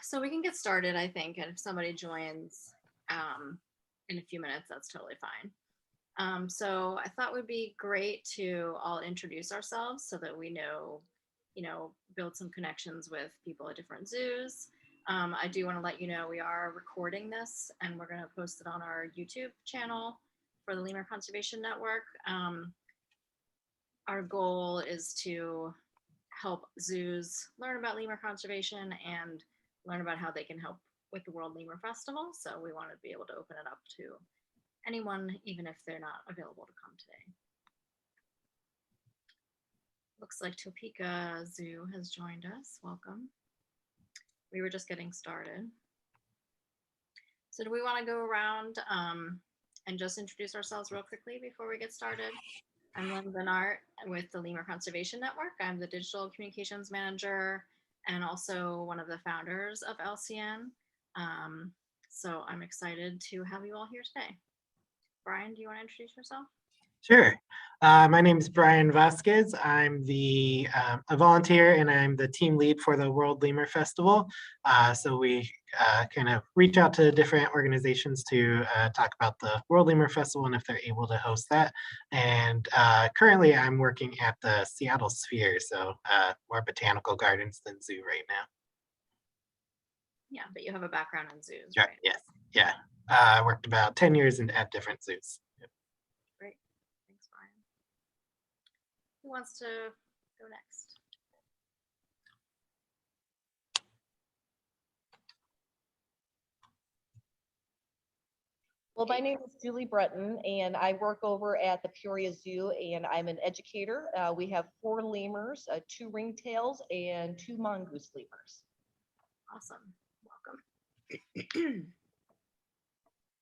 So we can get started, I think, and if somebody joins in a few minutes, that's totally fine. So I thought it would be great to all introduce ourselves so that we know, build some connections with people at different zoos. I do want to let you know we are recording this and we're going to post it on our YouTube channel for the Lemur Conservation Network. Our goal is to help zoos learn about lemur conservation and learn about how they can help with the World Lemur Festival. So we want to be able to open it up to anyone, even if they're not available to come today. Looks like Topeka Zoo has joined us. Welcome. We were just getting started. So do we want to go around and just introduce ourselves real quickly before we get started? I'm Lynn Bernard with the Lemur Conservation Network. I'm the Digital Communications Manager and also one of the founders of LCN. So I'm excited to have you all here today. Brian, do you want to introduce yourself? Sure. My name is Brian Vasquez. I'm a volunteer and I'm the team lead for the World Lemur Festival. So we kind of reach out to different organizations to talk about the World Lemur Festival and if they're able to host that. And currently I'm working at the Seattle Sphere, so more botanical gardens than zoo right now. Yeah, but you have a background in zoos, right? Yes. Yeah. I worked about 10 years at different zoos. Great. Thanks, Brian. Who wants to go next? Well, my name is Julie Breton, and I work over at the Peoria Zoo, and I'm an educator. We have 4 lemurs, 2 ringtails, and 2 mongoose lemurs. Awesome. Welcome.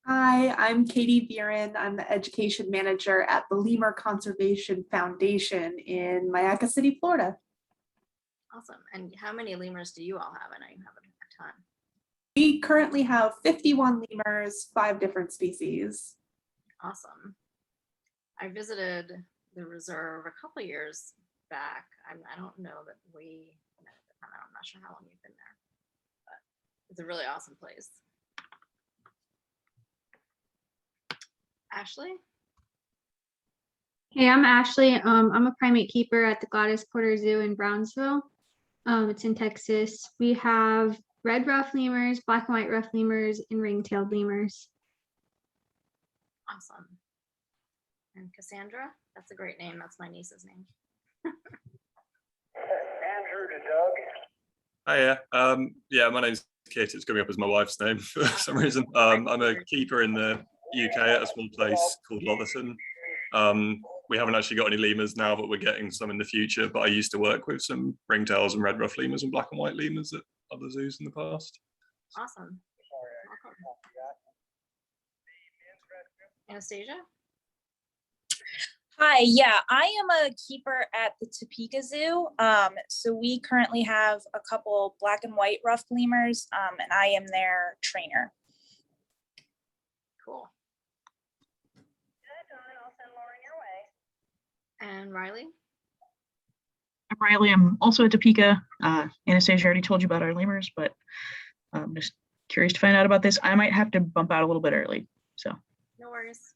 Hi, I'm Katie Buren. I'm the education manager at the Lemur Conservation Foundation in Madagascar City, Florida. Awesome. And how many lemurs do you all have? I know you have a ton. We currently have 51 lemurs, 5 different species. Awesome. I visited the reserve a couple years back. I don't know that we met at the time. I'm not sure how long you've been there, but it's a really awesome place. Ashley? Hey, I'm Ashley. I'm a primate keeper at the Gladys Porter Zoo in Brownsville. It's in Texas. We have red ruff lemurs, black and white ruff lemurs, and ring-tailed lemurs. Awesome. And Cassandra? That's a great name. That's my niece's name. Andrew to Doug. Hiya. Yeah, my name's Kit. It's coming up as my wife's name for some reason. I'm a keeper in the UK at a small place called Lotherton. We haven't actually got any lemurs now, but we're getting some in the future. But I used to work with some ringtails and red ruff lemurs and black and white lemurs at other zoos in the past. Awesome. Welcome. Anastasia? Hi, yeah, I am a keeper at the Topeka Zoo. So we currently have a couple black and white ruffed lemurs, and I am their trainer. Cool. Good, I'll send Lauren your way. And Riley? I'm Riley. I'm also at Topeka. Anastasia already told you about our lemurs, but I'm just curious to find out about this. I might have to bump out a little bit early, so. No worries.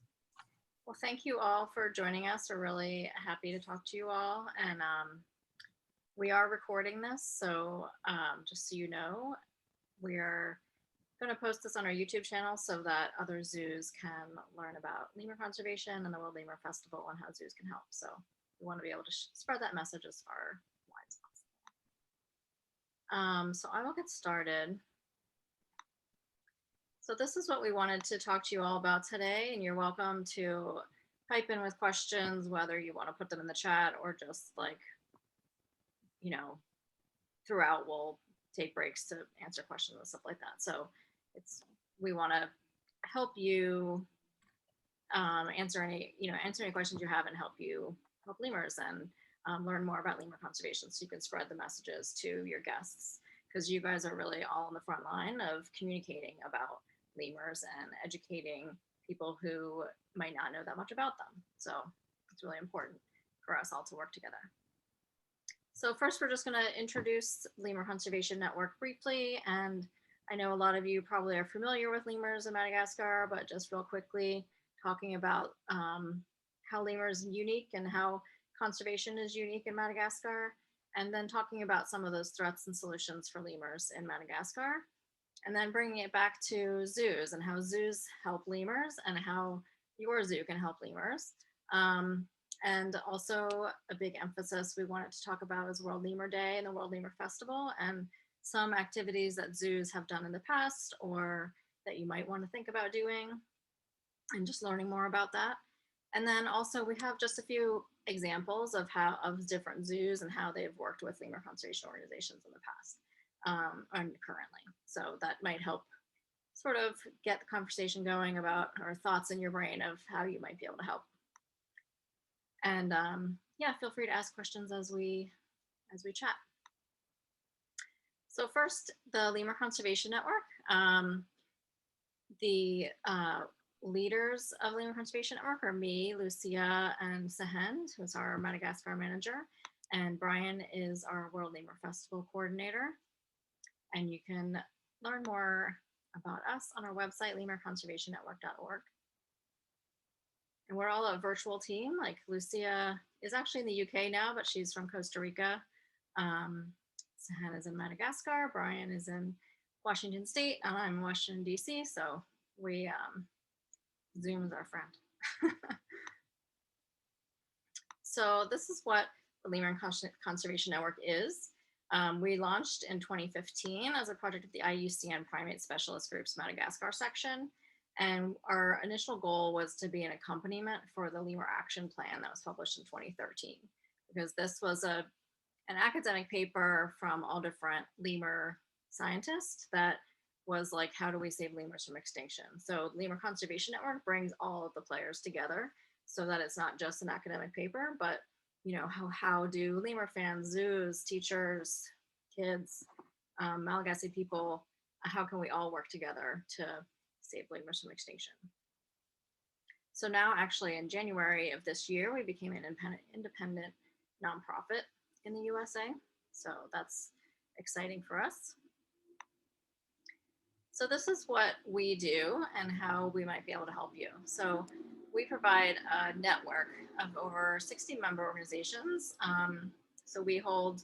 Well, thank you all for joining us. We're really happy to talk to you all. And we are recording this, so just so you know, we are going to post this on our YouTube channel so that other zoos can learn about lemur conservation and the World Lemur Festival and how zoos can help. So we want to be able to spread that message as far wide as possible. So I will get started. So this is what we wanted to talk to you all about today, and you're welcome to type in with questions, whether you want to put them in the chat or just like, throughout we'll take breaks to answer questions and stuff like that. So we want to help you answer any questions you have and help lemurs and learn more about lemur conservation so you can spread the messages to your guests, because you guys are really all on the front line of communicating about lemurs and educating people who might not know that much about them. So it's really important for us all to work together. So first, we're just going to introduce Lemur Conservation Network briefly. And I know a lot of you probably are familiar with lemurs in Madagascar, but just real quickly talking about how lemurs are unique and how conservation is unique in Madagascar. And then talking about some of those threats and solutions for lemurs in Madagascar. And then bringing it back to zoos and how zoos help lemurs and how your zoo can help lemurs. And also a big emphasis we wanted to talk about is World Lemur Day and the World Lemur Festival and some activities that zoos have done in the past or that you might want to think about doing and just learning more about that. And then also we have just a few examples of different zoos and how they've worked with lemur conservation organizations in the past and currently. So that might help sort of get the conversation going about or thoughts in your brain of how you might be able to help. And yeah, feel free to ask questions as we chat. So first, the Lemur Conservation Network. The leaders of Lemur Conservation Network are me, Lucia, and Sahend, who's our Madagascar manager, and Brian is our World Lemur Festival coordinator. And you can learn more about us on our website, lemurconservationnetwork.org. And we're all a virtual team. Like Lucia is actually in the UK now, but she's from Costa Rica. Sahend is in Madagascar. Brian is in Washington State, and I'm in Washington, DC. So we Zoom is our friend. So this is what the Lemur Conservation Network is. We launched in 2015 as a project of the IUCN Primate Specialist Group's Madagascar section. And our initial goal was to be an accompaniment for the Lemur Action Plan that was published in 2013, because this was an academic paper from all different lemur scientists that was like, how do we save lemurs from extinction? So Lemur Conservation Network brings all of the players together so that it's not just an academic paper, but you know, how do lemur fans, zoos, teachers, kids, Malagasy people, how can we all work together to save lemurs from extinction? So now actually in January of this year, we became an independent nonprofit in the USA. So that's exciting for us. So this is what we do and how we might be able to help you. So we provide a network of over 60 member organizations. So we hold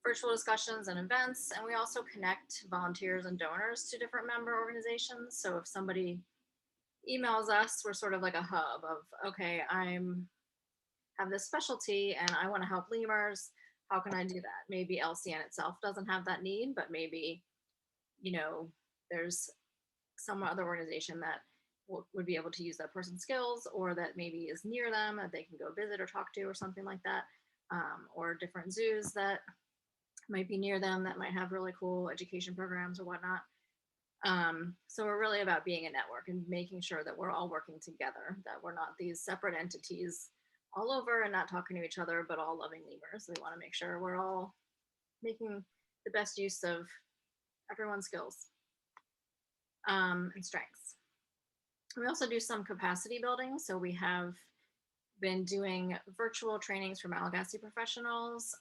virtual discussions and events, and we also connect volunteers and donors to different member organizations. So if somebody emails us, we're sort of like a hub of, okay, have this specialty and I want to help lemurs. How can I do that? Maybe LCN itself doesn't have that need, but maybe, you know, there's some other organization that would be able to use that person's skills, or that maybe is near them that they can go visit or talk to or something like that, or different zoos that might be near them that might have really cool education programs or whatnot. So we're really about being a network and making sure that we're all working together, that we're not these separate entities all over and not talking to each other, but all loving lemurs. We want to make sure we're all making the best use of everyone's skills and strengths. We also do some capacity building. So we have been doing virtual trainings for Malagasy professionals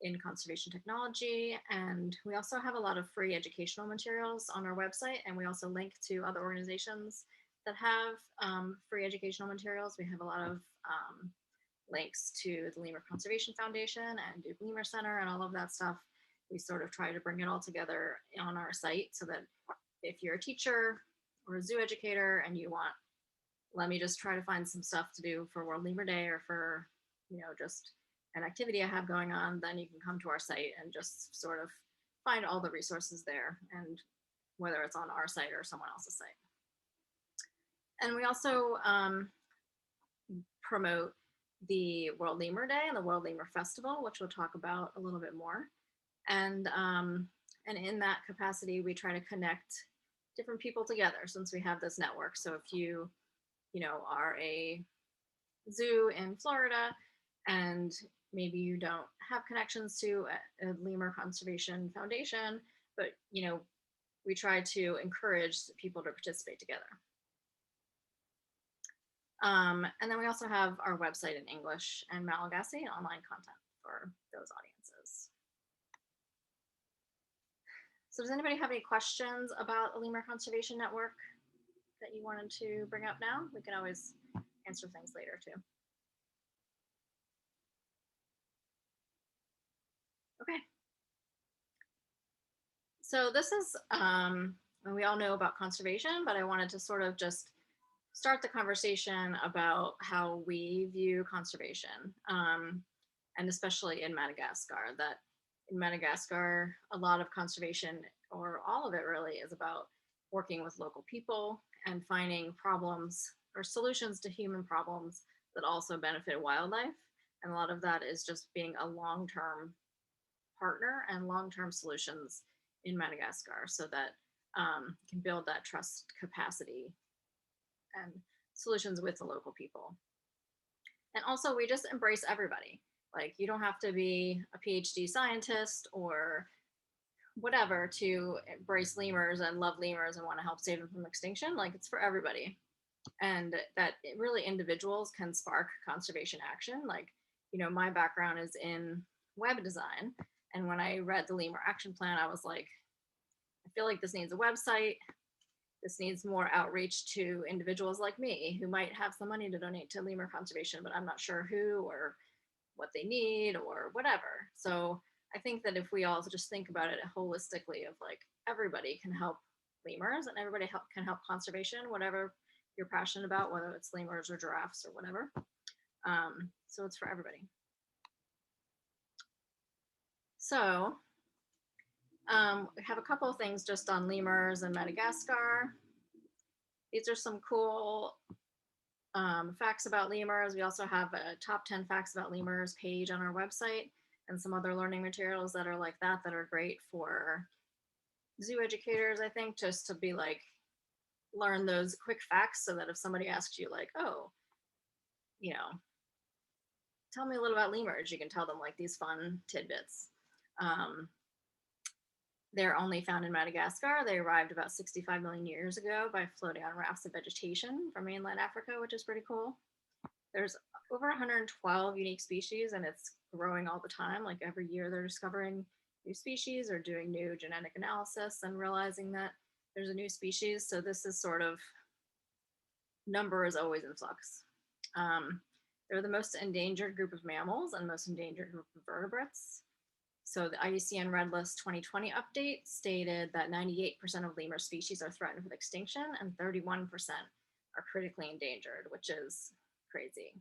in conservation technology. And we also have a lot of free educational materials on our website. And we also link to other organizations that have free educational materials. We have a lot of links to the Lemur Conservation Foundation and Duke Lemur Center and all of that stuff. We sort of try to bring it all together on our site so that if you're a teacher or a zoo educator and you want, let me just try to find some stuff to do for World Lemur Day or for, you know, just an activity I have going on, then you can come to our site and just sort of find all the resources there, and whether it's on our site or someone else's site. And we also promote the World Lemur Day and the World Lemur Festival, which we'll talk about a little bit more. And in that capacity, we try to connect different people together since we have this network. So if you know, are a zoo in Florida and maybe you don't have connections to a Lemur Conservation Foundation, but, you know, we try to encourage people to participate together. And then we also have our website in English and Malagasy and online content for those audiences. So does anybody have any questions about the Lemur Conservation Network that you wanted to bring up now? We can always answer things later too. Okay. So this is, we all know about conservation, but I wanted to sort of just start the conversation about how we view conservation, and especially in Madagascar, that in Madagascar, a lot of conservation, or all of it really, is about working with local people and finding problems or solutions to human problems that also benefit wildlife. And a lot of that is just being a long-term partner and long-term solutions in Madagascar, so that you can build that trust capacity and solutions with the local people. And also we just embrace everybody. Like, you don't have to be a PhD scientist or whatever to embrace lemurs and love lemurs and want to help save them from extinction. Like, it's for everybody. And that really individuals can spark conservation action. Like, you know, my background is in web design. And when I read the Lemur Action Plan, I was like, I feel like this needs a website. This needs more outreach to individuals like me who might have some money to donate to lemur conservation, but I'm not sure who or what they need or whatever. So I think that if we all just think about it holistically, of like, everybody can help lemurs and everybody can help conservation, whatever you're passionate about, whether it's lemurs or giraffes or whatever. So it's for everybody. So we have a couple of things just on lemurs and Madagascar. These are some cool facts about lemurs. We also have a top 10 facts about lemurs page on our website, and some other learning materials that are like that are great for zoo educators, I think, just to be like, learn those quick facts, so that if somebody asks you like, oh, you know, tell me a little about lemurs, you can tell them like these fun tidbits. They're only found in Madagascar. They arrived about 65 million years ago by floating on rafts of vegetation from mainland Africa, which is pretty cool. There's over 112 unique species, and it's growing all the time. Like, every year they're discovering new species or doing new genetic analysis and realizing that there's a new species. So this is sort of, number is always in flux. They're the most endangered group of mammals and most endangered group of vertebrates. So the IUCN Red List 2020 update stated that 98% of lemur species are threatened with extinction and 31% are critically endangered, which is crazy.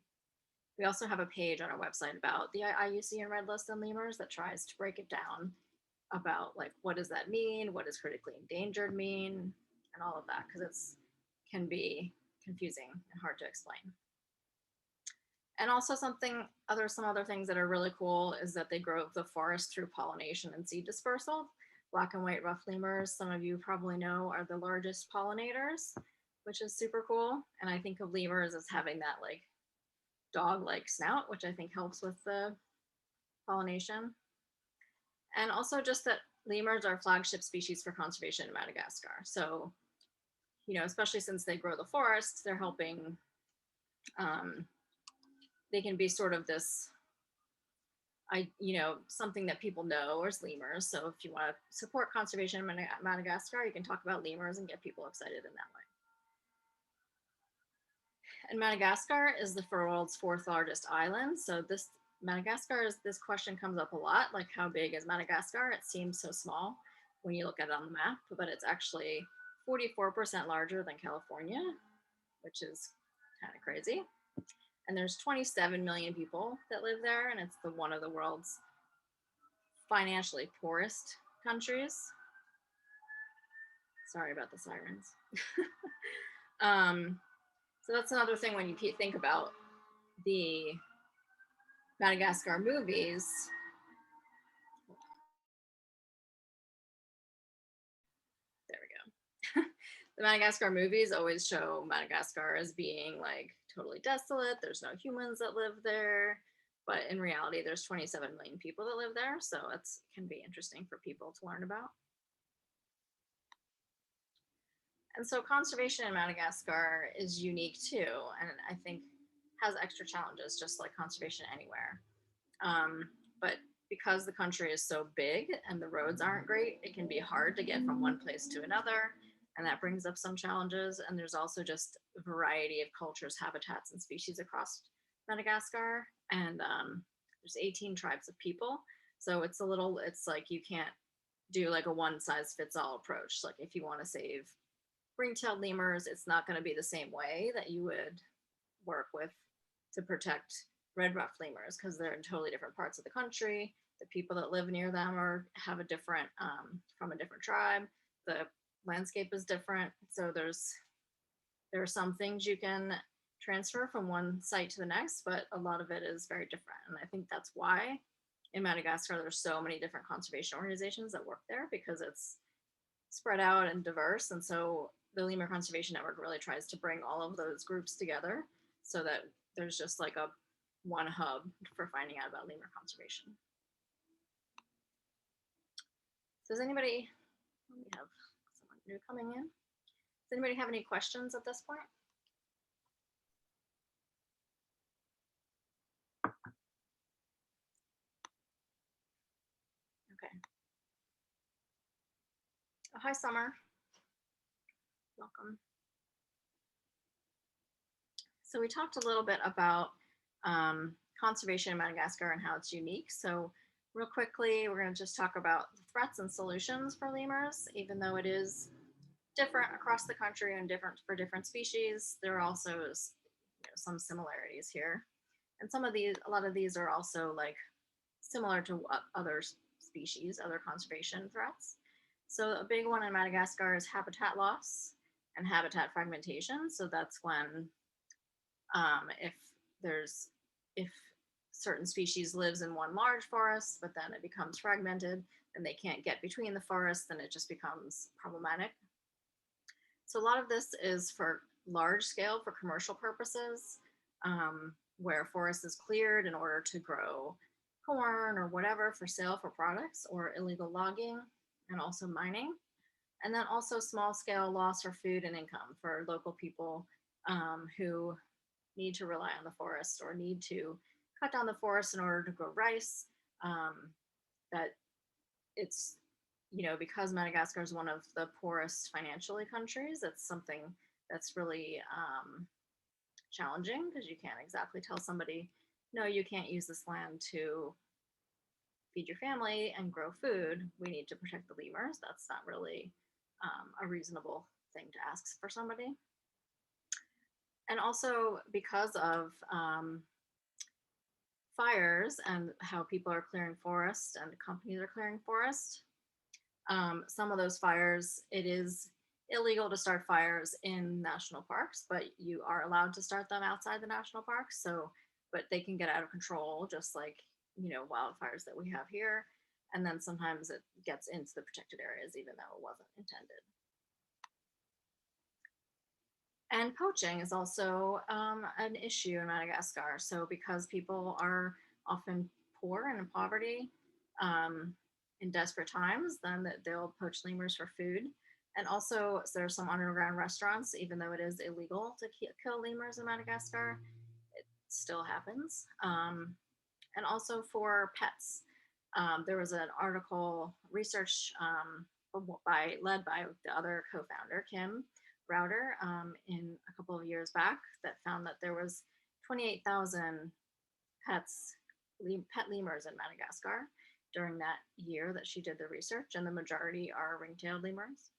We also have a page on our website about the IUCN Red List on lemurs that tries to break it down about like, what does that mean? What does critically endangered mean? And all of that, because it's can be confusing and hard to explain. And also some other things that are really cool is that they grow the forest through pollination and seed dispersal. Black and white rough lemurs, some of you probably know, are the largest pollinators, which is super cool. And I think of lemurs as having that like dog-like snout, which I think helps with the pollination. And also just that lemurs are flagship species for conservation in Madagascar. So, you know, especially since they grow the forests, they're helping, they can be sort of this, you know, something that people know as lemurs. So if you want to support conservation in Madagascar, you can talk about lemurs and get people excited in that way. And Madagascar is the world's 4th largest island. So this question comes up a lot, like, how big is Madagascar? It seems so small when you look at it on the map, but it's actually 44% larger than California, which is kind of crazy. And there's 27 million people that live there, and it's one of the world's financially poorest countries. Sorry about the sirens. So that's another thing when you think about the Madagascar movies. There we go. The Madagascar movies always show Madagascar as being like totally desolate. There's no humans that live there. But in reality, there's 27 million people that live there. So it can be interesting for people to learn about. And so conservation in Madagascar is unique too, and I think has extra challenges, just like conservation anywhere. But because the country is so big and the roads aren't great, it can be hard to get from one place to another. And that brings up some challenges. And there's also just a variety of cultures, habitats, and species across Madagascar. And there's 18 tribes of people. So it's like you can't do like a one size fits all approach. Like if you want to save ring-tailed lemurs, it's not going to be the same way that you would work with to protect red ruffed lemurs, because they're in totally different parts of the country. The people that live near them have a different from a different tribe. The landscape is different. So there are some things you can transfer from one site to the next, but a lot of it is very different. And I think that's why in Madagascar there's so many different conservation organizations that work there, because it's spread out and diverse. And so the Lemur Conservation Network really tries to bring all of those groups together so that there's just like a one hub for finding out about lemur conservation. So does anybody, we have someone new coming in. Does anybody have any questions at this point? Okay. Oh, hi, Summer. Welcome. So we talked a little bit about conservation in Madagascar and how it's unique. So real quickly, we're going to just talk about the threats and solutions for lemurs. Even though it is different across the country and different for different species, there are also some similarities here. And a lot of these are also like similar to what other species, other conservation threats. So a big one in Madagascar is habitat loss and habitat fragmentation. So that's when if certain species lives in one large forest, but then it becomes fragmented and they can't get between the forests, then it just becomes problematic. So a lot of this is for large scale, for commercial purposes, where forest is cleared in order to grow corn or whatever for sale for products, or illegal logging and also mining. And then also small scale loss for food and income for local people who need to rely on the forest or need to cut down the forest in order to grow rice. That it's, because Madagascar is one of the poorest financially countries, it's something that's really challenging, because you can't exactly tell somebody, no, you can't use this land to feed your family and grow food. We need to protect the lemurs. That's not really a reasonable thing to ask for somebody. And also because of fires and how people are clearing forest and companies are clearing forest, some of those fires, it is illegal to start fires in national parks, but you are allowed to start them outside the national parks. So, but they can get out of control, just like, wildfires that we have here. And then sometimes it gets into the protected areas, even though it wasn't intended. And poaching is also an issue in Madagascar. So because people are often poor and in poverty, in desperate times, then they'll poach lemurs for food. And also there are some underground restaurants, even though it is illegal to kill lemurs in Madagascar, it still happens. And also for pets. There was an article, research led by the other co-founder, Kim Router, in a couple of years back, that found that there was 28,000 pet lemurs in Madagascar during that year that she did the research, and the majority are ring-tailed lemurs.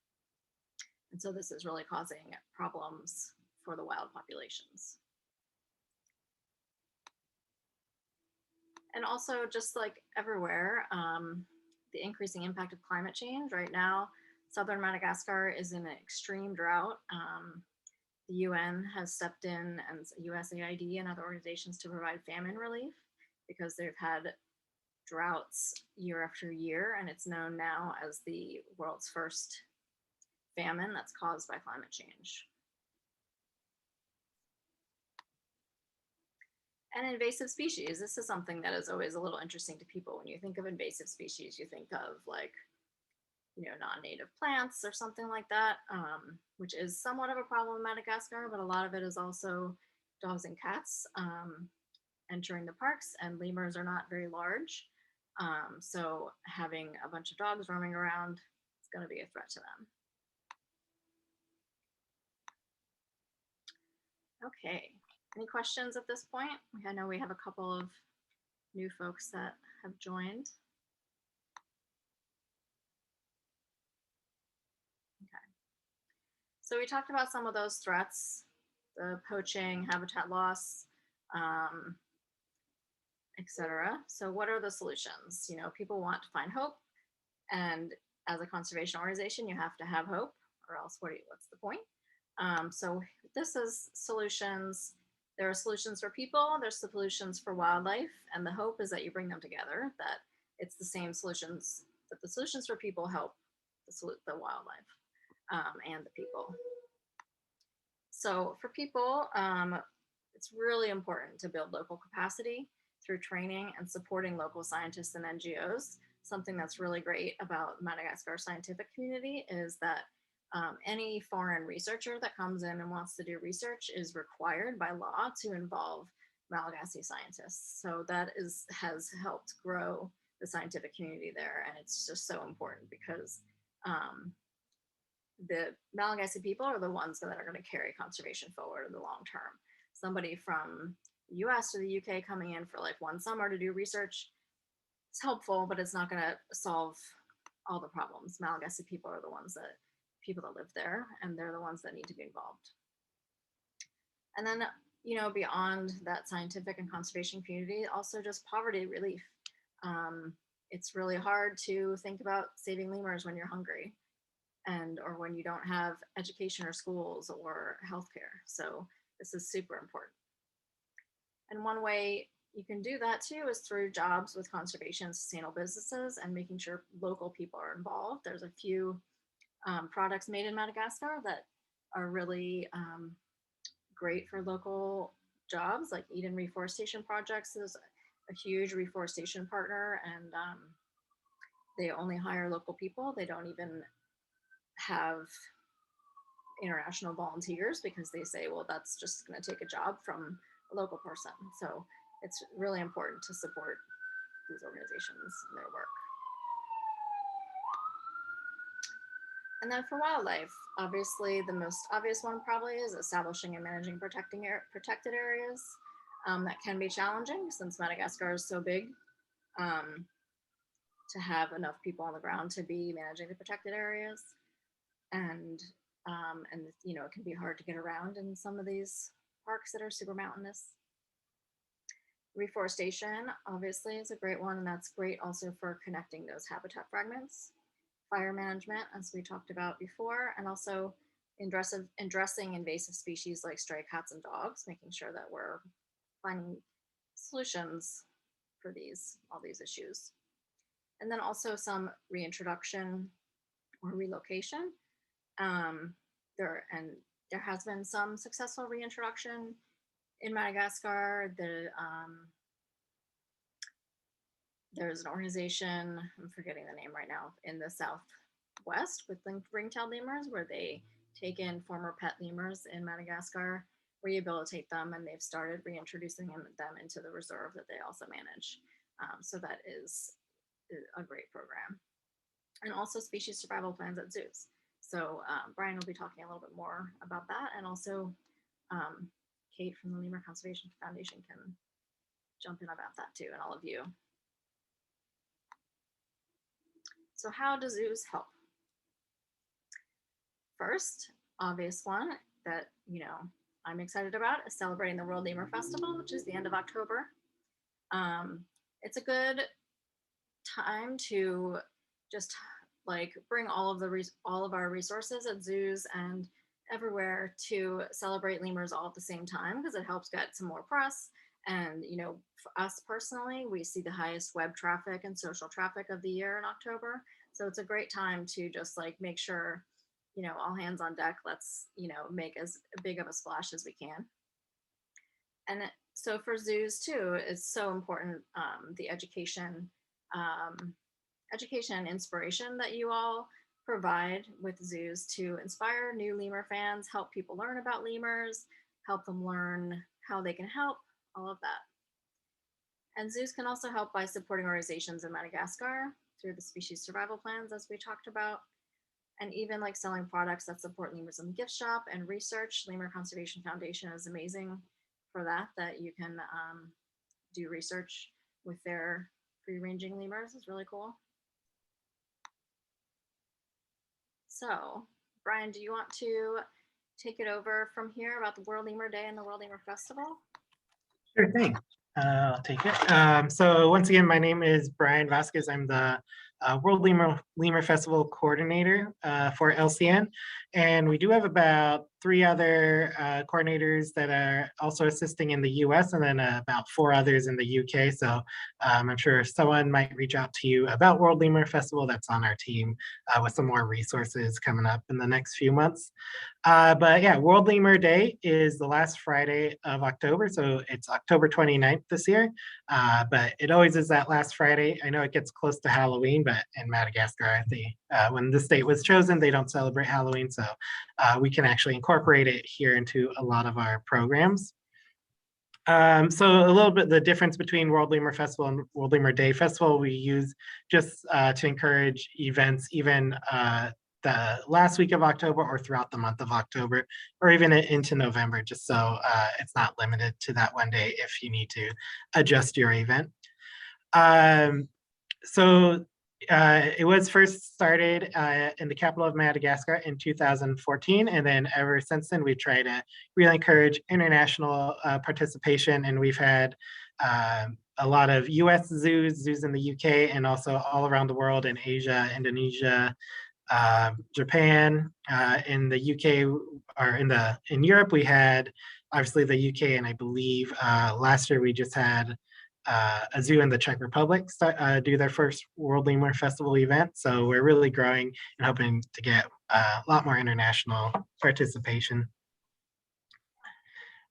And so this is really causing problems for the wild populations. And also, just like everywhere, the increasing impact of climate change. Right now, southern Madagascar is in an extreme drought. The UN has stepped in, and USAID and other organizations, to provide famine relief, because they've had droughts year after year, and it's known now as the world's first famine that's caused by climate change. And invasive species, this is something that is always a little interesting to people. When you think of invasive species, you think of like, non-native plants or something like that, which is somewhat of a problem in Madagascar, but a lot of it is also dogs and cats entering the parks, and lemurs are not very large. So having a bunch of dogs roaming around is going to be a threat to them. Okay, any questions at this point? I know we have a couple of new folks that have joined. Okay. So we talked about some of those threats, the poaching, habitat loss, etc. So what are the solutions? You know, people want to find hope, and as a conservation organization, you have to have hope, or else what's the point? So this is solutions. There are solutions for people, there's solutions for wildlife, and the hope is that you bring them together, that it's the same solutions, that the solutions for people help the wildlife and the people. So for people, it's really important to build local capacity through training and supporting local scientists and NGOs. Something that's really great about Madagascar scientific community is that any foreign researcher that comes in and wants to do research is required by law to involve Malagasy scientists. So that has helped grow the scientific community there, and it's just so important because the Malagasy people are the ones that are going to carry conservation forward in the long term. Somebody from the US or the UK coming in for like one summer to do research, it's helpful, but it's not going to solve all the problems. Malagasy people are the ones that live there, and they're the ones that need to be involved. And then, you know, beyond that scientific and conservation community, also just poverty relief. It's really hard to think about saving lemurs when you're hungry, or when you don't have education or schools or healthcare. So this is super important. And one way you can do that too is through jobs with conservation and sustainable businesses and making sure local people are involved. There's a few products made in Madagascar that are really great for local jobs, like Eden Reforestation Projects is a huge reforestation partner, and they only hire local people. They don't even have international volunteers because they say, well, that's just going to take a job from a local person. So it's really important to support these organizations and their work. And then for wildlife, obviously the most obvious one probably is establishing and managing protected areas. That can be challenging since Madagascar is so big, to have enough people on the ground to be managing the protected areas. And you know, it can be hard to get around in some of these parks that are super mountainous. Reforestation obviously is a great one, and that's great also for connecting those habitat fragments. Fire management, as we talked about before, and also addressing invasive species like stray cats and dogs, making sure that we're finding solutions for all these issues. And then also some reintroduction or relocation. There has been some successful reintroduction in Madagascar. There's an organization, I'm forgetting the name right now, in the southwest with ring-tailed lemurs, where they take in former pet lemurs in Madagascar, rehabilitate them, and they've started reintroducing them into the reserve that they also manage. So that is a great program. And also species survival plans at zoos. So Brian will be talking a little bit more about that, and also Kate from the Lemur Conservation Foundation can jump in about that too, and all of you. So how do zoos help? First, obvious one that, you know, I'm excited about is celebrating the World Lemur Festival, which is the end of October. It's a good time to just like bring all of our resources at zoos and everywhere to celebrate lemurs all at the same time, because it helps get some more press. And, you know, for us personally, we see the highest web traffic and social traffic of the year in October. So it's a great time to just like make sure, you know, all hands on deck, let's, you know, make as big of a splash as we can. And so for zoos too, it's so important, the education and inspiration that you all provide with zoos to inspire new lemur fans, help people learn about lemurs, help them learn how they can help, all of that. And zoos can also help by supporting organizations in Madagascar through the species survival plans, as we talked about, and even like selling products that support lemurs in the gift shop and research. Lemur Conservation Foundation is amazing for that you can do research with their free-ranging lemurs. It's really cool. So, Brian, do you want to take it over from here about the World Lemur Day and the World Lemur Festival? Sure thing. I'll take it. So once again, my name is Brian Vasquez. I'm the World Lemur Festival coordinator for LCN. And we do have about 3 other coordinators that are also assisting in the US, and then about 4 others in the UK. So I'm sure someone might reach out to you about World Lemur Festival that's on our team with some more resources coming up in the next few months. But yeah, World Lemur Day is the last Friday of October. So it's October 29th this year, but it always is that last Friday. I know it gets close to Halloween, but in Madagascar, when the state was chosen, they don't celebrate Halloween. So we can actually incorporate it here into a lot of our programs. So a little bit the difference between World Lemur Festival and World Lemur Day Festival, we use just to encourage events even the last week of October or throughout the month of October, or even into November, just so it's not limited to that one day if you need to adjust your event. It was first started in the capital of Madagascar in 2014, and then ever since then we try to really encourage international participation, and we've had a lot of US zoos in the UK, and also all around the world in Asia, Indonesia, Japan, in the UK, or in Europe, we had obviously the UK, and I believe last year we just had a zoo in the Czech Republic do their first World Lemur Festival event. So we're really growing and hoping to get a lot more international participation.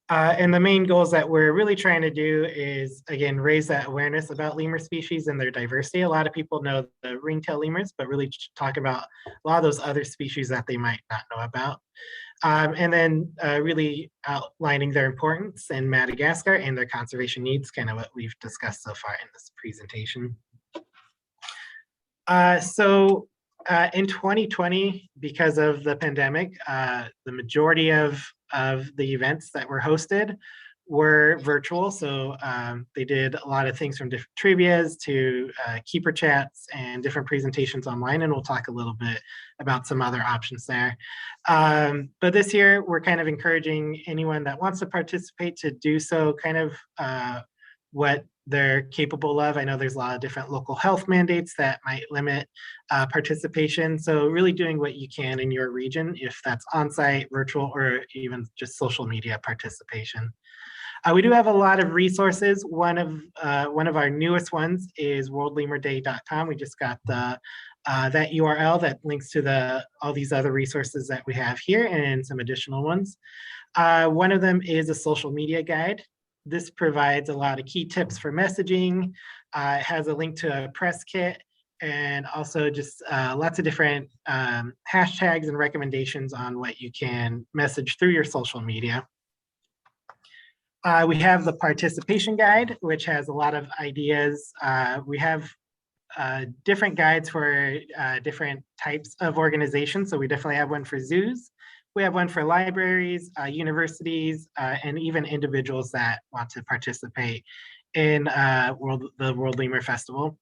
And the main goals that we're really trying to do is, again, raise that awareness about lemur species and their diversity. A lot of people know the ringtail lemurs, but really talk about a lot of those other species that they might not know about. And then really outlining their importance in Madagascar and their conservation needs, kind of what we've discussed so far in this presentation. In 2020, because of the pandemic, the majority of the events that were hosted were virtual. So they did a lot of things from different trivias to keeper chats and different presentations online. And we'll talk a little bit about some other options there. But this year, we're kind of encouraging anyone that wants to participate to do so, kind of what they're capable of. I know there's a lot of different local health mandates that might limit participation. So really doing what you can in your region, if that's on-site, virtual, or even just social media participation. We do have a lot of resources. One of our newest ones is worldlemurday.com. We just got that URL that links to all these other resources that we have here and some additional ones. One of them is a social media guide. This provides a lot of key tips for messaging. It has a link to a press kit, and also just lots of different hashtags and recommendations on what you can message through your social media. We have the participation guide, which has a lot of ideas. We have different guides for different types of organizations. So we definitely have one for zoos. We have one for libraries, universities, and even individuals that want to participate in the World Lemur Festival.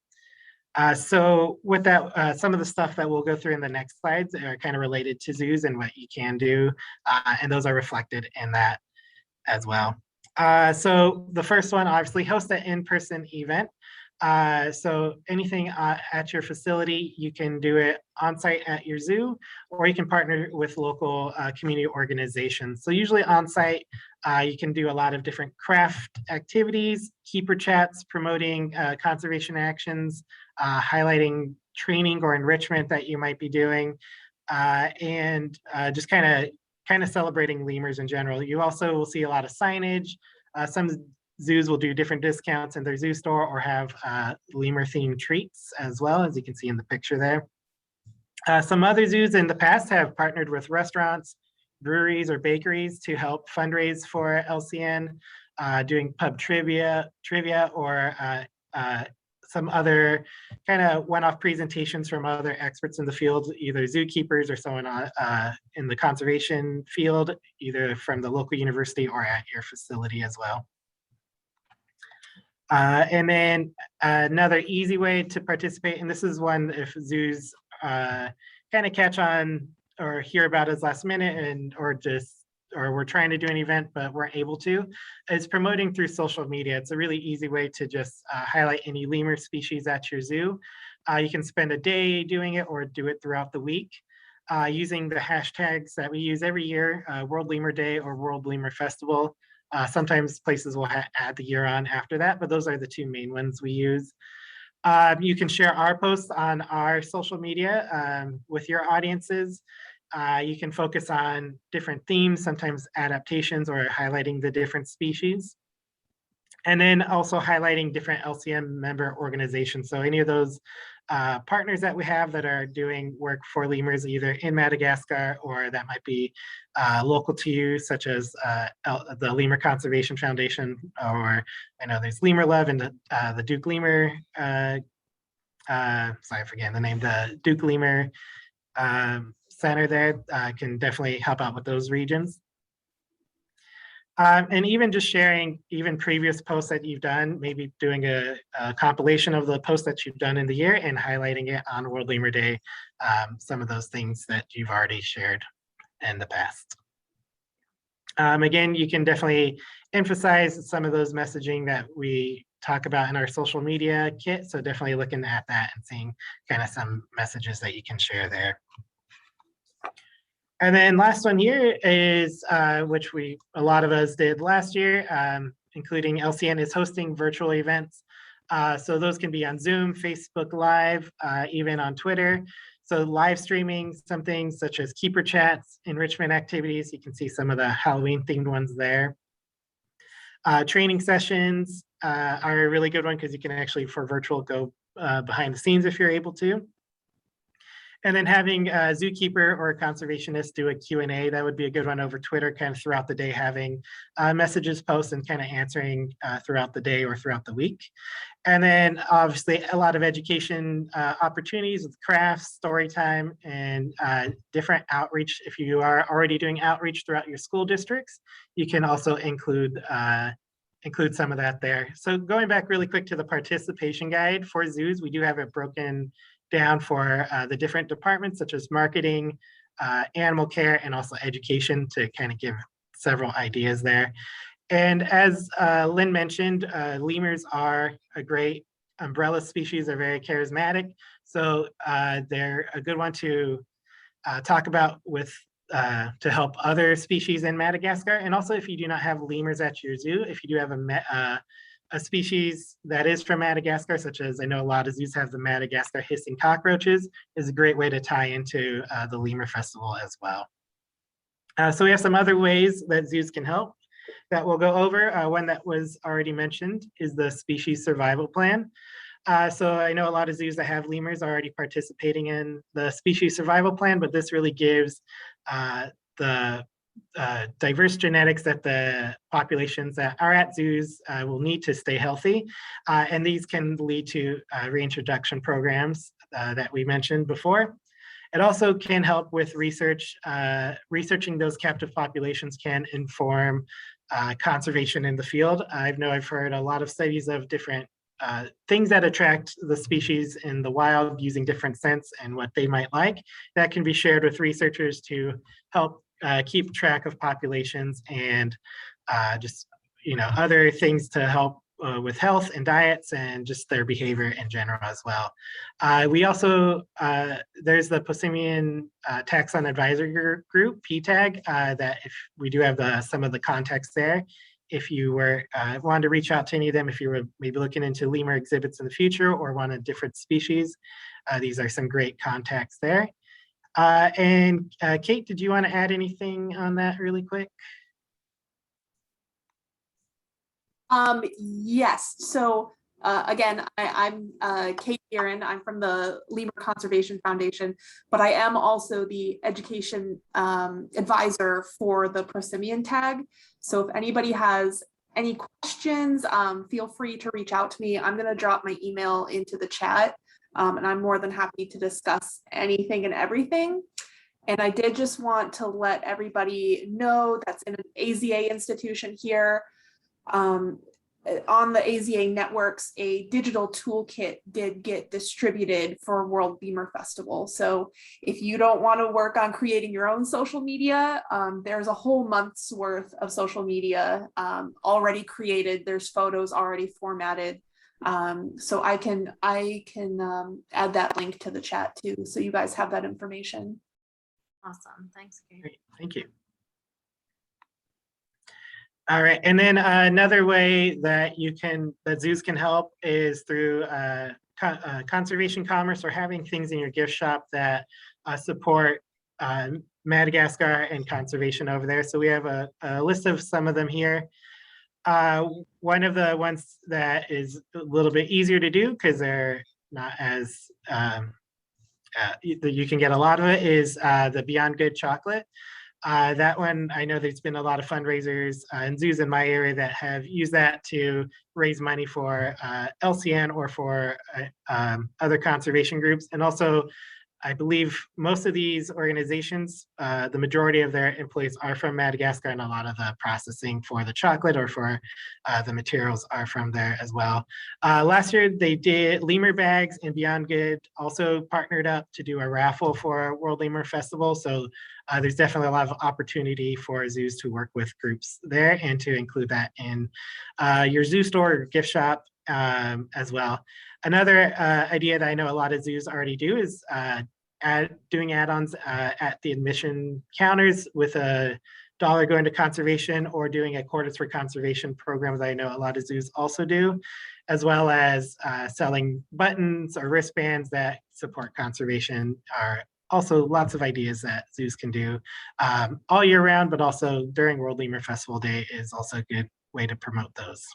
So with that, some of the stuff that we'll go through in the next slides are kind of related to zoos and what you can do, and those are reflected in that as well. So the first one, obviously, host an in-person event. So anything at your facility, you can do it on site at your zoo, or you can partner with local community organizations. So usually on site, you can do a lot of different craft activities, keeper chats, promoting conservation actions, highlighting training or enrichment that you might be doing, and just kind of celebrating lemurs in general. You also will see a lot of signage. Some zoos will do different discounts in their zoo store or have lemur themed treats as well, as you can see in the picture there. Some other zoos in the past have partnered with restaurants, breweries, or bakeries to help fundraise for LCN. doing pub trivia, or some other kind of one-off presentations from other experts in the field, either zookeepers or someone in the conservation field, either from the local university or at your facility as well. And then another easy way to participate, and this is one if zoos kind of catch on or hear about us last minute or we're trying to do an event but weren't able to, is promoting through social media. It's a really easy way to just highlight any lemur species at your zoo. You can spend a day doing it or do it throughout the week using the hashtags that we use every year, World Lemur Day or World Lemur Festival. Sometimes places will add the year on after that, but those are the two main ones we use. You can share our posts on our social media with your audiences. You can focus on different themes, sometimes adaptations or highlighting the different species. And then also highlighting different LCM member organizations. So any of those partners that we have that are doing work for lemurs, either in Madagascar or that might be local to you, such as the Lemur Conservation Foundation, or I know there's Lemur Love and the Duke Lemur, sorry, I forget the name, the Duke Lemur Center there can definitely help out with those regions. And even just sharing even previous posts that you've done, maybe doing a compilation of the posts that you've done in the year and highlighting it on World Lemur Day, some of those things that you've already shared in the past. Again, you can definitely emphasize some of those messaging that we talk about in our social media kit. So definitely looking at that and seeing kind of some messages that you can share there. And then last one here is, which a lot of us did last year, including LCN is hosting virtual events. So those can be on Zoom, Facebook Live, even on Twitter. So live streaming some things such as keeper chats, enrichment activities. You can see some of the Halloween themed ones there. Training sessions are a really good one because you can actually, for virtual, go behind the scenes if you're able to. And then having a zookeeper or a conservationist do a Q&A, that would be a good one over Twitter, kind of throughout the day, having messages post and kind of answering throughout the day or throughout the week. And then obviously a lot of education opportunities with crafts, story time, and different outreach. If you are already doing outreach throughout your school districts, you can also include some of that there. So going back really quick to the participation guide for zoos, we do have it broken down for the different departments such as marketing, animal care, and also education to kind of give several ideas there. And as Lynn mentioned, lemurs are a great umbrella species. They're very charismatic. So they're a good one to talk about with to help other species in Madagascar. And also if you do not have lemurs at your zoo, if you do have a species that is from Madagascar, such as I know a lot of zoos have the Madagascar hissing cockroaches, is a great way to tie into the Lemur Festival as well. So we have some other ways that zoos can help that we'll go over. One that was already mentioned is the species survival plan. So I know a lot of zoos that have lemurs are already participating in the species survival plan, but this really gives the diverse genetics that the populations that are at zoos will need to stay healthy. And these can lead to reintroduction programs that we mentioned before. It also can help with research. Researching those captive populations can inform conservation in the field. I know I've heard a lot of studies of different things that attract the species in the wild using different scents and what they might like. That can be shared with researchers to help keep track of populations and just, other things to help with health and diets and just their behavior in general as well. We also, there's the Poaching Taxon Advisory Group, PTAG, that if we do have some of the context there, if you were wanted to reach out to any of them, if you were maybe looking into lemur exhibits in the future or want a different species, these are some great contacts there. And Kate, did you want to add anything on that really quick? Yes. So again, I'm Kate Aaron. I'm from the Lemur Conservation Foundation, but I am also the education advisor for the prosimian tag. So if anybody has Any questions, feel free to reach out to me. I'm going to drop my email into the chat, and I'm more than happy to discuss anything and everything. And I did just want to let everybody know that's in an AZA institution here. On the AZA networks, a digital toolkit did get distributed for World Lemur Festival. So if you don't want to work on creating your own social media, there's a whole month's worth of social media already created. There's photos already formatted. So I can add that link to the chat too, so you guys have that information. Awesome. Thanks, Kate. Great. Thank you. All right, and then another way that zoos can help is through conservation commerce, or having things in your gift shop that support Madagascar and conservation over there. So we have a list of some of them here. One of the ones that is a little bit easier to do because they're not as you can get a lot of it is the Beyond Good chocolate. That one, I know there's been a lot of fundraisers and zoos in my area that have used that to raise money for LCN or for other conservation groups. And also, I believe most of these organizations, the majority of their employees are from Madagascar, and a lot of the processing for the chocolate or for the materials are from there as well. Last year, they did Lemur Bags, and Beyond Good also partnered up to do a raffle for World Lemur Festival. So there's definitely a lot of opportunity for zoos to work with groups there and to include that in your zoo store or gift shop as well. Another idea that I know a lot of zoos already do is doing add-ons at the admission counters with $1 going to conservation, or doing a Quarters for Conservation program that I know a lot of zoos also do, as well as selling buttons or wristbands that support conservation. Are also lots of ideas that zoos can do all year round, but also during World Lemur Festival Day is also a good way to promote those.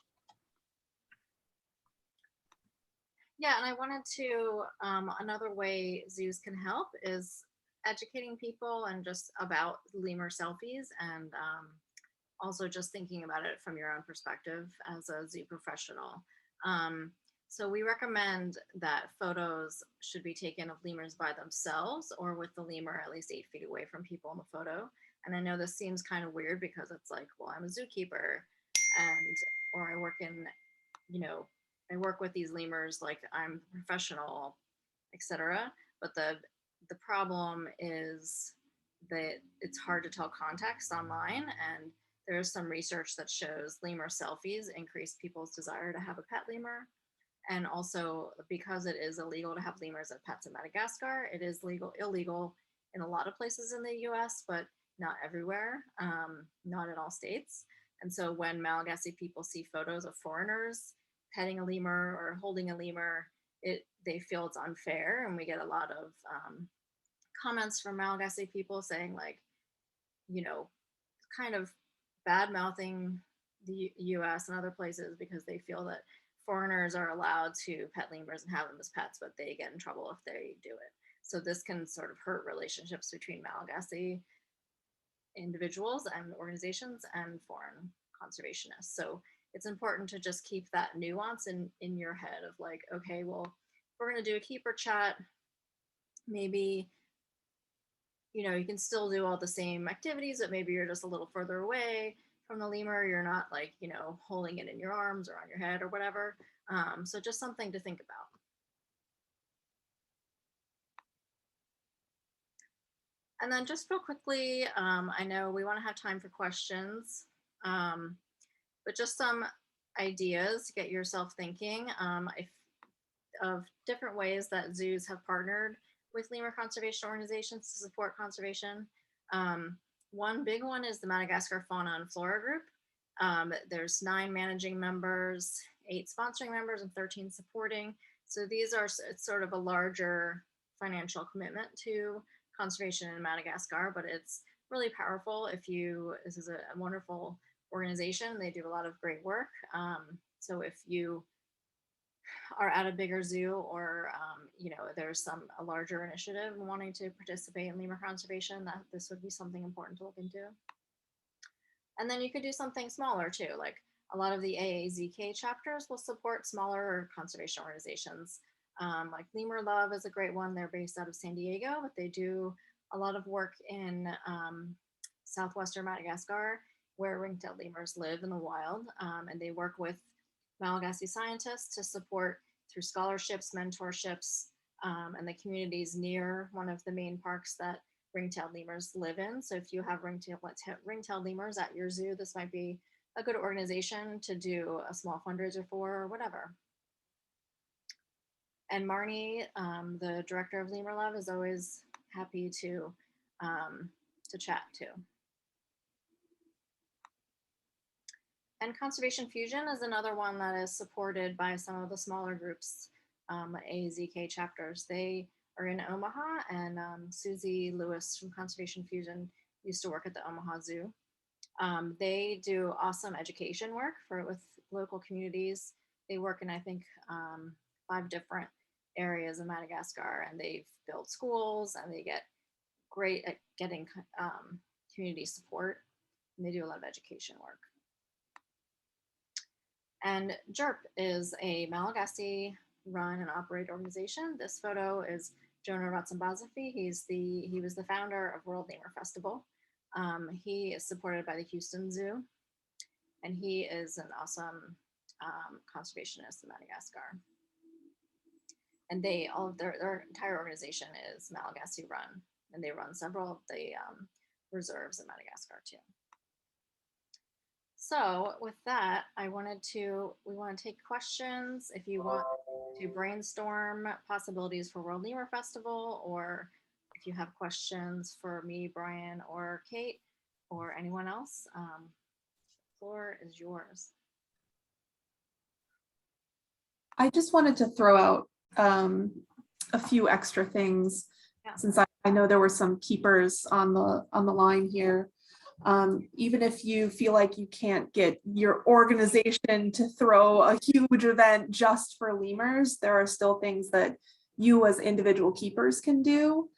Yeah, and I wanted to, another way zoos can help is educating people and just about lemur selfies, and also just thinking about it from your own perspective as a zoo professional. So we recommend that photos should be taken of lemurs by themselves or with the lemur at least 8 feet away from people in the photo. And I know this seems kind of weird because it's like, well, I'm a zookeeper, or I work in, I work with these lemurs like I'm a professional, etc. But the problem is that it's hard to tell context online, and there's some research that shows lemur selfies increase people's desire to have a pet lemur. And also, because it is illegal to have lemurs as pets in Madagascar, it is illegal in a lot of places in the US, but not everywhere, not in all states. And so when Malagasy people see photos of foreigners petting a lemur or holding a lemur, they feel it's unfair. And we get a lot of comments from Malagasy people saying, like, kind of bad mouthing the US and other places because they feel that foreigners are allowed to pet lemurs and have them as pets, but they get in trouble if they do it. So this can sort of hurt relationships between Malagasy individuals and organizations and foreign conservationists. So it's important to just keep that nuance in your head of like, okay, well, if we're going to do a keeper chat, maybe, you can still do all the same activities, but maybe you're just a little further away from the lemur. You're not like, holding it in your arms or on your head or whatever. So just something to think about. And then just real quickly, I know we want to have time for questions, but just some ideas to get yourself thinking of different ways that zoos have partnered with lemur conservation organizations to support conservation. One big one is the Madagascar Fauna and Flora group. There's 9 managing members, 8 sponsoring members, and 13 supporting. So these are, it's sort of a larger financial commitment to conservation in Madagascar, but it's really powerful this is a wonderful organization. They do a lot of great work. So if you are at a bigger zoo or, there's a larger initiative wanting to participate in lemur conservation, that this would be something important to look into. And then you could do something smaller too, like a lot of the AAZK chapters will support smaller conservation organizations. Like Lemur Love is a great one. They're based out of San Diego, but they do a lot of work in southwestern Madagascar, where ring-tailed lemurs live in the wild. And they work with Malagasy scientists to support through scholarships, mentorships, and the communities near one of the main parks that ring-tailed lemurs live in. So if you have ring-tailed lemurs at your zoo, this might be a good organization to do a small fundraiser for or whatever. And Marnie, the director of Lemur Love, is always happy to chat too. And Conservation Fusion is another one that is supported by some of the smaller groups, AZK chapters. They are in Omaha, and Susie Lewis from Conservation Fusion used to work at the Omaha Zoo. They do awesome education work with local communities. They work in, I think, 5 different areas of Madagascar, and they've built schools, and they get great at getting community support, and they do a lot of education work. And JERP is a Malagasy run and operate organization. This photo is Jonah Ratsambazafi. He was the founder of World Lemur Festival. He is supported by the Houston Zoo, and he is an awesome conservationist in Madagascar. And all of their entire organization is Malagasy run, and they run several of the reserves in Madagascar too. So with that, we want to take questions. If you want to brainstorm possibilities for World Lemur Festival, or if you have questions for me, Brian, or Kate, or anyone else, the floor is yours. I just wanted to throw out a few extra things, since I know there were some keepers on the line here. Even if you feel like you can't get your organization to throw a huge event just for lemurs, there are still things that you as individual keepers can do.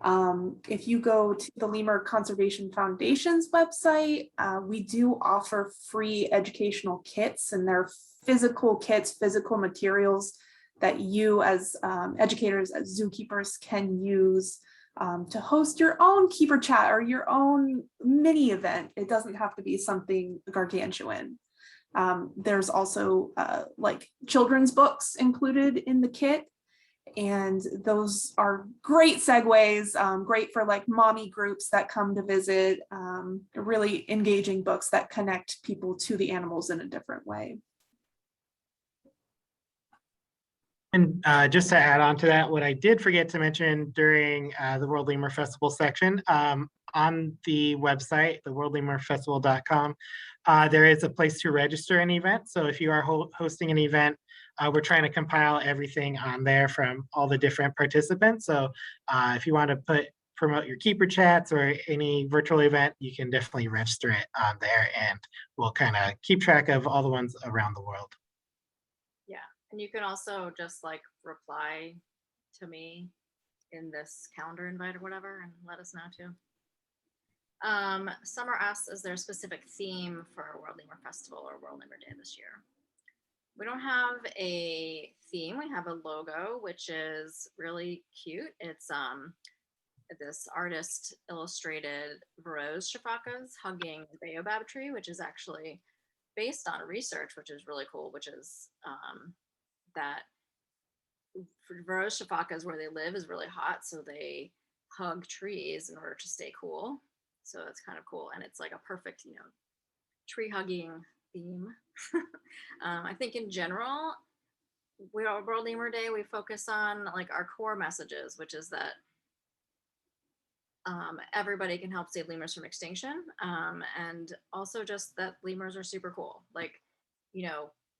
If you go to the Lemur Conservation Foundation's website, we do offer free educational kits, and they're physical kits, physical materials that you as educators, as zookeepers can use to host your own keeper chat or your own mini event. It doesn't have to be something gargantuan. There's also like children's books included in the kit, and those are great segues, great for like mommy groups that come to visit, really engaging books that connect people to the animals in a different way. And just to add on to that, what I did forget to mention during the World Lemur Festival section, on the website, the worldlemurfestival.com, there is a place to register an event. So if you are hosting an event, we're trying to compile everything on there from all the different participants. So if you want to promote your keeper chats or any virtual event, you can definitely register it on there, and we'll kind of keep track of all the ones around the world. And you can also just like reply to me in this calendar invite or whatever and let us know too. Summer asks, is there a specific theme for World Lemur Festival or World Lemur Day this year? We don't have a theme. We have a logo, which is really cute. It's this artist illustrated Varose Shafakas hugging a baobab tree, which is actually based on research, which is really cool, which is that Varose Shafakas, where they live, is really hot, so they hug trees in order to stay cool. So it's kind of cool, and it's like a perfect, tree hugging theme. I think in general, World Lemur Day, we focus on like our core messages, which is that everybody can help save lemurs from extinction, and also just that lemurs are super cool. Like,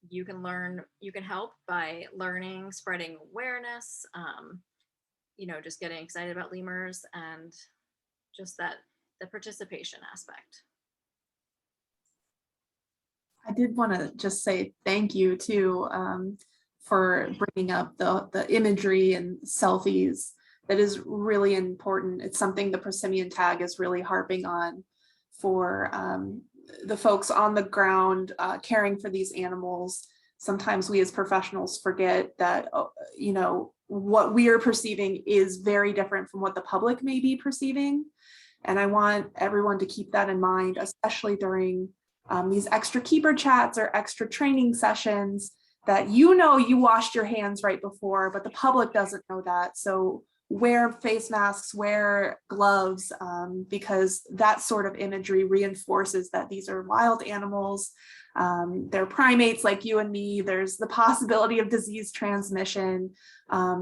you can help by learning, spreading awareness, just getting excited about lemurs, and just the participation aspect. I did want to just say thank you too for bringing up the imagery and selfies. That is really important. It's something the Persimmon tag is really harping on for the folks on the ground caring for these animals. Sometimes we as professionals forget that, you know, what we are perceiving is very different from what the public may be perceiving. And I want everyone to keep that in mind, especially during these extra keeper chats or extra training sessions, that you know you washed your hands right before, but the public doesn't know that. So wear face masks, wear gloves, because that sort of imagery reinforces that these are wild animals. They're primates like you and me. There's the possibility of disease transmission.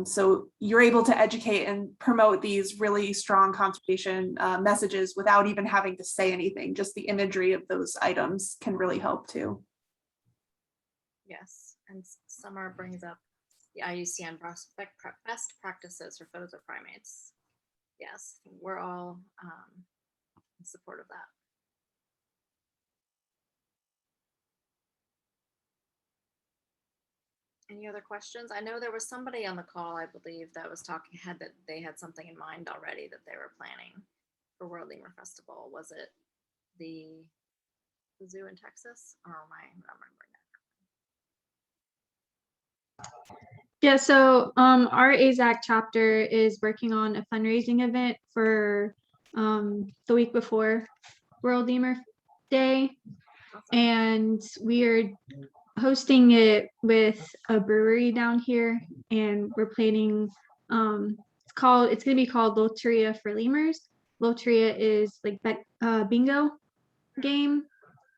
So you're able to educate and promote these really strong conservation messages without even having to say anything. Just the imagery of those items can really help too. Yes, and Summer brings up the IUCN best practices for photos of primates. Yes, we're all in support of that. Any other questions? I know there was somebody on the call, I believe, that was talking, that they had something in mind already that they were planning for World Lemur Festival. Was it the zoo in Texas? Or am I not remembering that? Yeah, so our AZAC chapter is working on a fundraising event for the week before World Lemur Day. Awesome. And we are hosting it with a brewery down here, and we're planning it's going to be called Loteria for Lemurs. Loteria is like bingo game.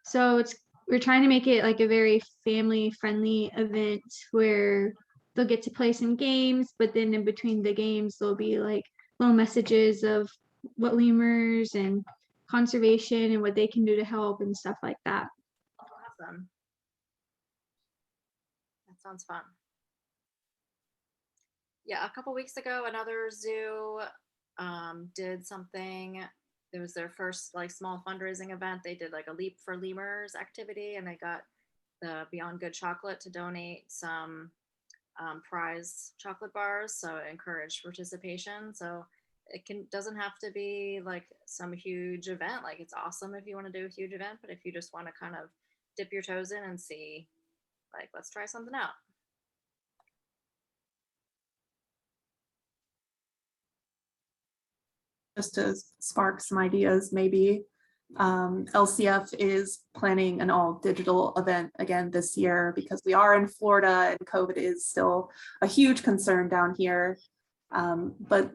So we're trying to make it like a very family friendly event where they'll get to play some games, but then in between the games there'll be like little messages of what lemurs and conservation and what they can do to help and stuff like that. Awesome. That sounds fun. Yeah, a couple weeks ago, another zoo did something. It was their first like small fundraising event. They did like a Leap for Lemurs activity, and they got the Beyond Good chocolate to donate some prize chocolate bars. So it encouraged participation. So it doesn't have to be like some huge event. Like, it's awesome if you want to do a huge event, but if you just want to kind of dip your toes in and see, like, let's try something out. Just to spark some ideas, maybe LCF is planning an all digital event again this year because we are in Florida and COVID is still a huge concern down here. But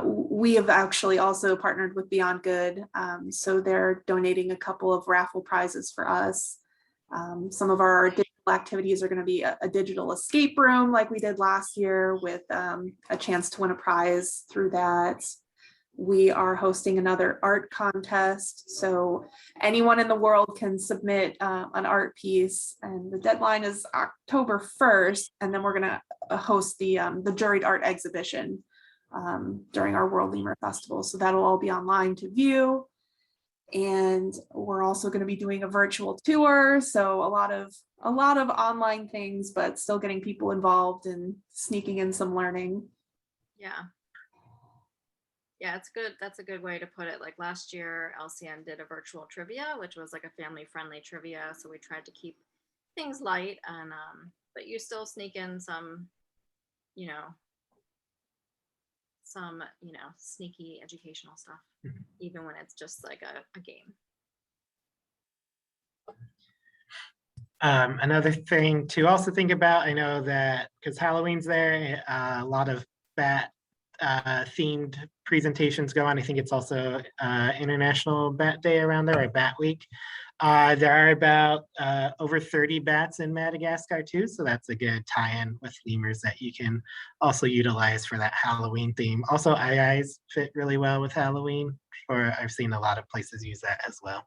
we have actually also partnered with Beyond Good. So they're donating a couple of raffle prizes for us. Some of our digital activities are going to be a digital escape room like we did last year with a chance to win a prize through that. We are hosting another art contest. So anyone in the world can submit an art piece, and the deadline is October 1st. And then we're gonna host the juried art exhibition during our World Lemur Festival. So that'll all be online to view. And we're also gonna be doing a virtual tour. So a lot of online things, but still getting people involved and sneaking in some learning. Yeah. Yeah, it's good. That's a good way to put it. Like last year, LCN did a virtual trivia, which was like a family-friendly trivia. So we tried to keep things light, and but you still sneak in some, sneaky educational stuff, even when it's just like a game. Another thing to also think about, I know that because Halloween's there, a lot of bat themed presentations go on. I think it's also International Bat Day around there, or Bat Week. There are about over 30 bats in Madagascar too, so that's a good tie-in with lemurs that you can also utilize for that Halloween theme. Also, eyes fit really well with Halloween, or I've seen a lot of places use that as well.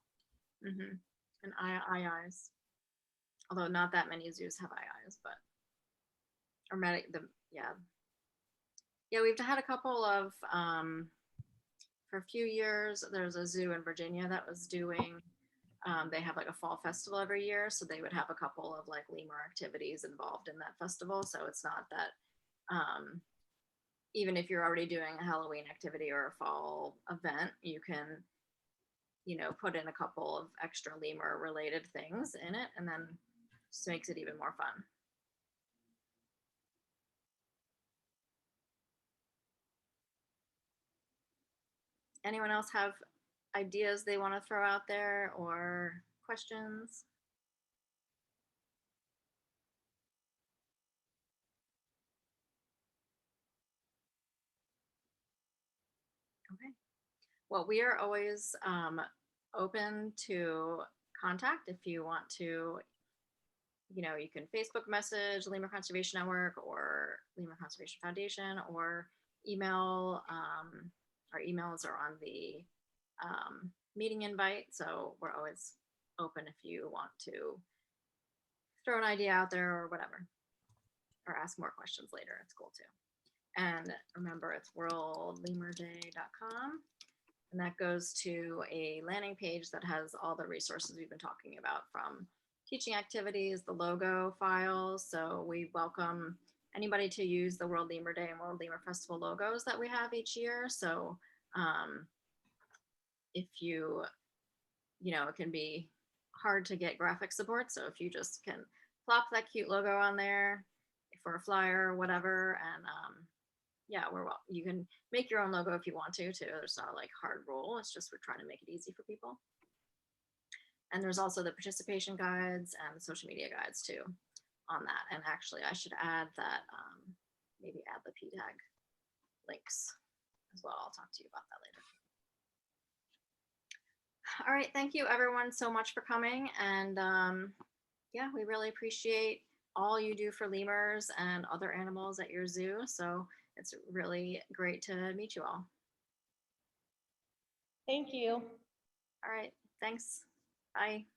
Mm-hmm. And eyes, although not that many zoos have eyes, but Yeah, we've had a couple of, for a few years, there's a zoo in Virginia that was doing, they have like a fall festival every year. So they would have a couple of like lemur activities involved in that festival. So it's not that, even if you're already doing a Halloween activity or a fall event, you can, you know, put in a couple of extra lemur related things in it, and then just makes it even more fun. Anyone else have ideas they want to throw out there or questions? Okay. Well, we are always open to contact if you want to, you know, you can Facebook message Lemur Conservation Network or Lemur Conservation Foundation, or email. Our emails are on the meeting invite, so we're always open if you want to throw an idea out there or whatever, or ask more questions later. It's cool too. And remember, it's worldlemurday.com. And that goes to a landing page that has all the resources we've been talking about, from teaching activities, the logo files. So we welcome anybody to use the World Lemur Day and World Lemur Festival logos that we have each year. So if you know, it can be hard to get graphic support. So if you just can plop that cute logo on there for a flyer or whatever, and yeah, you can make your own logo if you want to too. There's not like hard rule. It's just we're trying to make it easy for people. And there's also the participation guides and the social media guides too on that. And actually, I should add that, maybe add the PTAG links as well. I'll talk to you about that later. All right, thank you everyone so much for coming. And yeah, we really appreciate all you do for lemurs and other animals at your zoo. So it's really great to meet you all. Thank you. All right, thanks. Bye.